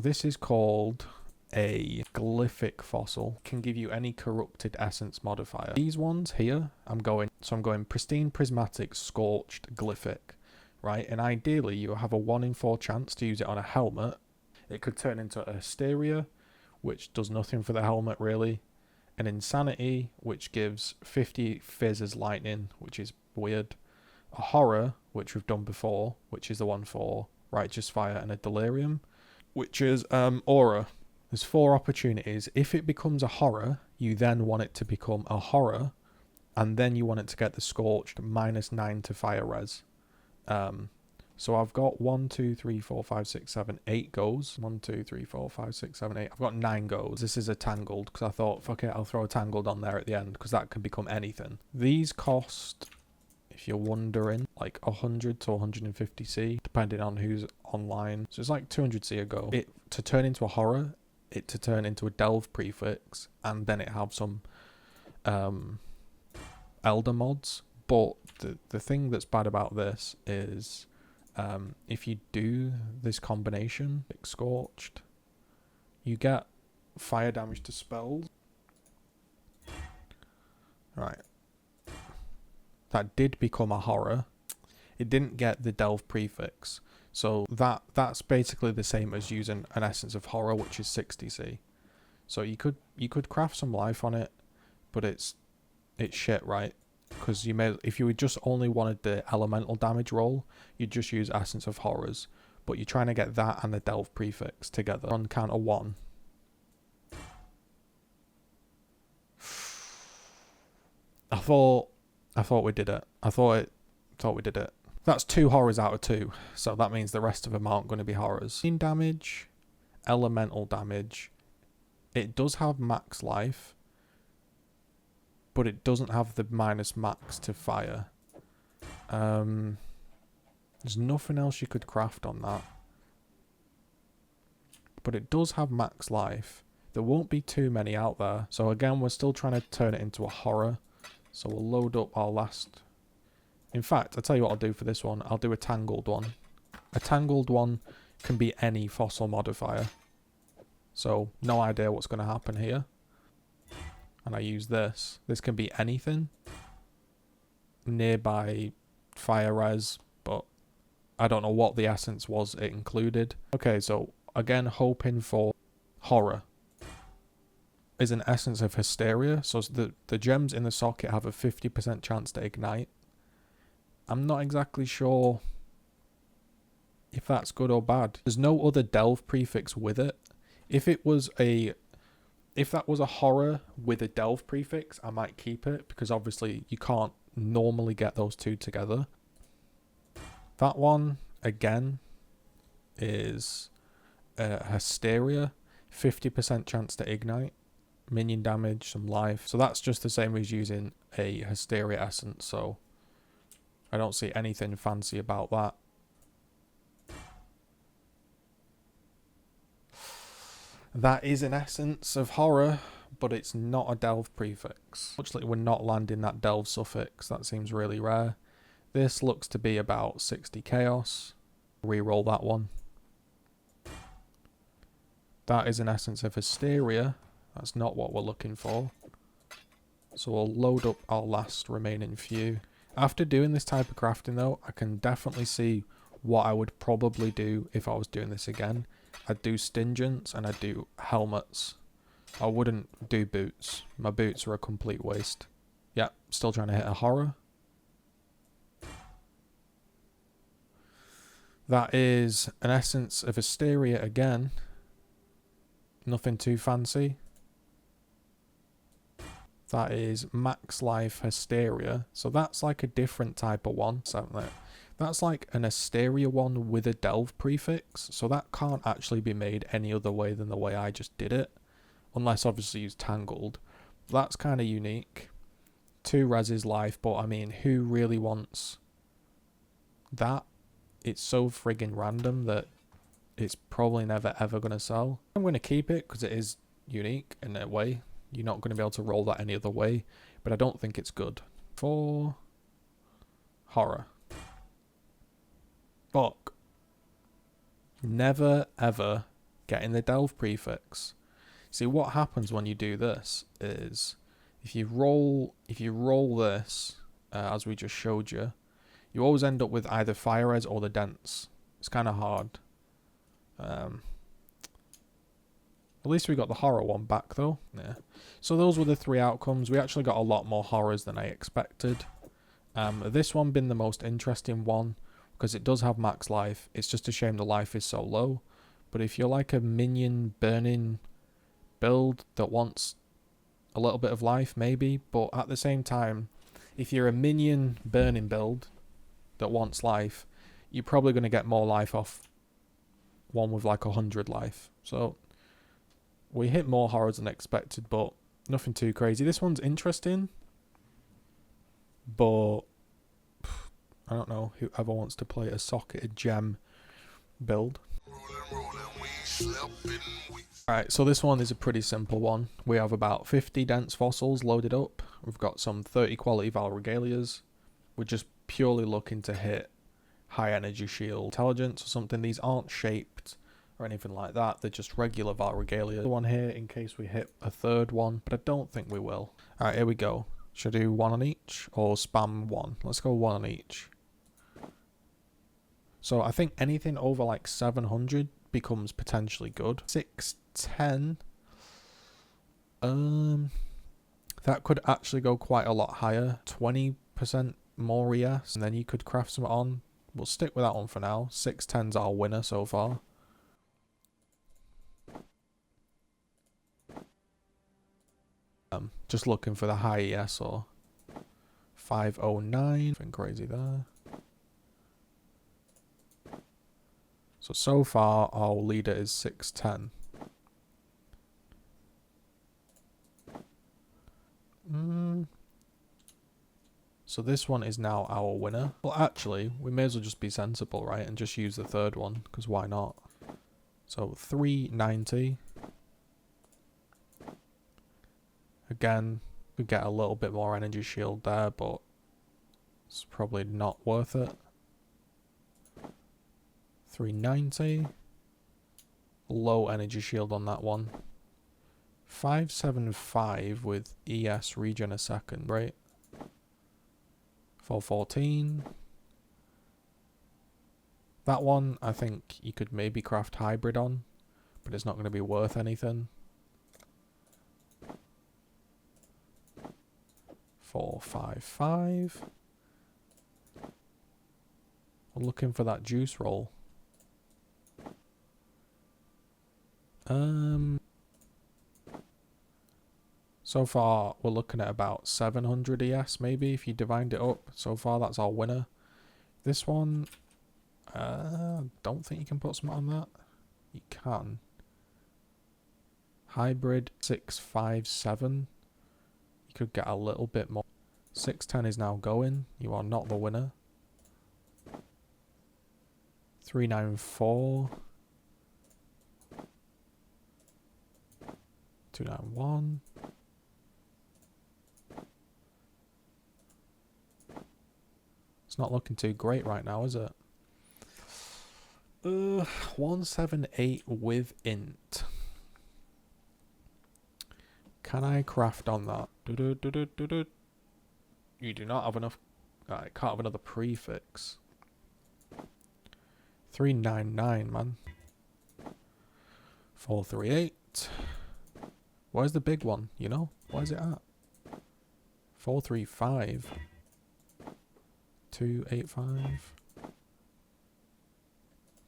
This is called a Glyphic fossil. Can give you any corrupted essence modifier. These ones here, I'm going pristine, prismatic, scorched, Glyphic, right? And ideally you have a 1 in 4 chance to use it on a helmet. It could turn into a Hysteria, which does nothing for the helmet really. An Insanity, which gives 50 fizz as lightning, which is weird. A Horror, which we've done before, which is the one for Righteous Fire, and a Delirium, which is Aura. There's 4 opportunities. If it becomes a Horror, you then want it to become a Horror, and then you want it to get the Scorched -9 to fire res. So I've got 1, 2, 3, 4, 5, 6, 7, 8 goes. 1, 2, 3, 4, 5, 6, 7, 8. I've got 9 goes. This is a Tangled, because I thought, fuck it, I'll throw a Tangled on there at the end, because that can become anything. These cost, if you're wondering, like 100 to 150C, depending on who's online. So it's like 200C a go. It to turn into a Horror, it to turn into a Delve prefix, and then it have some Elder mods. But the thing that's bad about this is if you do this combination, like Scorched, you get fire damage to spells. Right. That did become a Horror. It didn't get the Delve prefix. So that's basically the same as using an Essence of Horror, which is 60C. So you could craft some life on it, but it's shit, right? Because if you just only wanted the elemental damage roll, you'd just use Essence of Horrors. But you're trying to get that and the Delve prefix together on counter 1. I thought we did it. I thought we did it. That's 2 Horrors out of 2. So that means the rest of them aren't going to be Horrors. Damage, elemental damage. It does have max life, but it doesn't have the -max to fire. There's nothing else you could craft on that. But it does have max life. There won't be too many out there. So again, we're still trying to turn it into a Horror. So we'll load up our last... In fact, I'll tell you what I'll do for this one. I'll do a Tangled one. A Tangled one can be any fossil modifier. So no idea what's going to happen here. And I use this. This can be anything. Nearby fire res, but I don't know what the essence was it included. Okay, so again, hoping for Horror. Is an essence of Hysteria. So the gems in the socket have a 50% chance to ignite. I'm not exactly sure if that's good or bad. There's no other Delve prefix with it. If that was a Horror with a Delve prefix, I might keep it, because obviously you can't normally get those two together. That one, again, is Hysteria. 50% chance to ignite. Minion damage, some life. So that's just the same as using a Hysteria essence, so I don't see anything fancy about that. That is an Essence of Horror, but it's not a Delve prefix. Fortunately, we're not landing that Delve suffix. That seems really rare. This looks to be about 60 chaos. Reroll that one. That is an Essence of Hysteria. That's not what we're looking for. So we'll load up our last remaining few. After doing this type of crafting though, I can definitely see what I would probably do if I was doing this again. I'd do Stingents and I'd do helmets. I wouldn't do boots. My boots are a complete waste. Yeah, still trying to hit a Horror. That is an Essence of Hysteria again. Nothing too fancy. That is max life Hysteria. So that's like a different type of one. That's like an Hysteria one with a Delve prefix. So that can't actually be made any other way than the way I just did it. Unless obviously use Tangled. That's kind of unique. 2 reses life, but I mean, who really wants that? It's so friggin' random that it's probably never ever going to sell. I'm going to keep it because it is unique in a way. You're not going to be able to roll that any other way, but I don't think it's good. For Horror. Fuck. Never ever getting the delve prefix. See, what happens when you do this is if you roll this as we just showed you, you always end up with either fire res or the dents. It's kind of hard. At least we got the horror one back though. Yeah. So those were the 3 outcomes. We actually got a lot more horrors than I expected. This one been the most interesting one because it does have max life. It's just a shame the life is so low. But if you're like a minion burning build that wants a little bit of life, maybe. But at the same time, if you're a minion burning build that wants life, you're probably going to get more life off one with like 100 life. So we hit more horrors than expected, but nothing too crazy. This one's interesting, but I don't know, whoever wants to play a socketed gem build. Alright, so this one is a pretty simple one. We have about 50 dense fossils loaded up. We've got some 30 quality Val Regalias. We're just purely looking to hit high energy shield intelligence or something. These aren't shaped or anything like that. They're just regular Val Regalia. One here in case we hit a third one, but I don't think we will. Alright, here we go. Should I do 1 on each or spam 1? Let's go 1 on each. So I think anything over like 700 becomes potentially good. 610. That could actually go quite a lot higher. 20% more ES, and then you could craft some on. We'll stick with that one for now. 610's our winner so far. Just looking for the high ES or 509. Nothing crazy there. So far our leader is 610. So this one is now our winner. Well, actually, we may as well just be sensible, right? And just use the third one, because why not? So 390. Again, we get a little bit more energy shield there, but it's probably not worth it. 390. Low energy shield on that one. 575 with ES regen a second, right? 414. That one, I think you could maybe craft hybrid on, but it's not going to be worth anything. 455. We're looking for that juice roll. So far, we're looking at about 700 ES, maybe, if you divide it up. So far, that's our winner. This one, don't think you can put something on that. You can. Hybrid 657. You could get a little bit more. 610 is now going. You are not the winner. 394. 291. It's not looking too great right now, is it? 178 with int. Can I craft on that? You do not have enough. I can't have another prefix. 399, man. 438. Where's the big one? You know? Where's it at? 435. 285.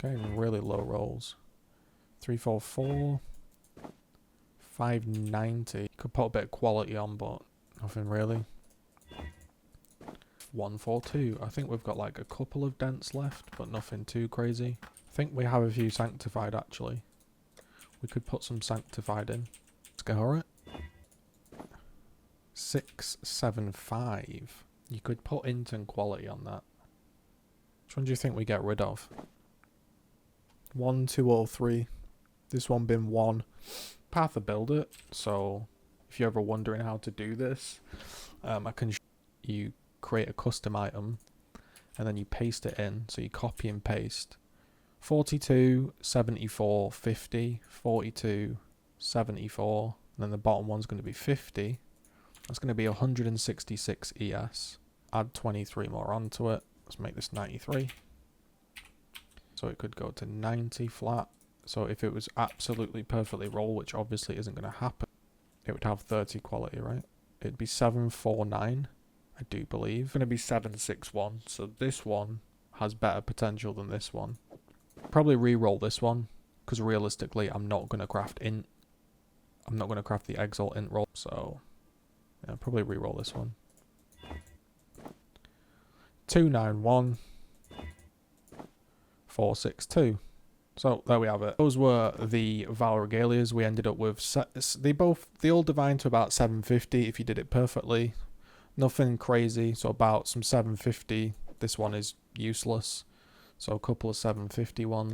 Getting really low rolls. 344. 590. Could put a bit of quality on, but nothing really. 142. I think we've got like a couple of dents left, but nothing too crazy. I think we have a few sanctified actually. We could put some sanctified in. Let's go it. 675. You could put int and quality on that. Which one do you think we get rid of? 1, 2, or 3. This one bin 1. Path to build it. So if you're ever wondering how to do this, I can show you. Create a custom item and then you paste it in. So you copy and paste 42, 74, 50, 42, 74, and then the bottom one's going to be 50. That's going to be 166 ES. Add 23 more onto it. Let's make this 93. So it could go to 90 flat. So if it was absolutely perfectly roll, which obviously isn't going to happen, it would have 30 quality, right? It'd be 749, I do believe. It's going to be 761. So this one has better potential than this one. Probably re-roll this one, because realistically, I'm not going to craft int. I'm not going to craft the Exile int roll, so yeah, probably re-roll this one. 291, 462. So there we have it. Those were the Val Regalias. We ended up with they all divine to about 750 if you did it perfectly. Nothing crazy. So about some 750. This one is useless. So a couple of 750 ones.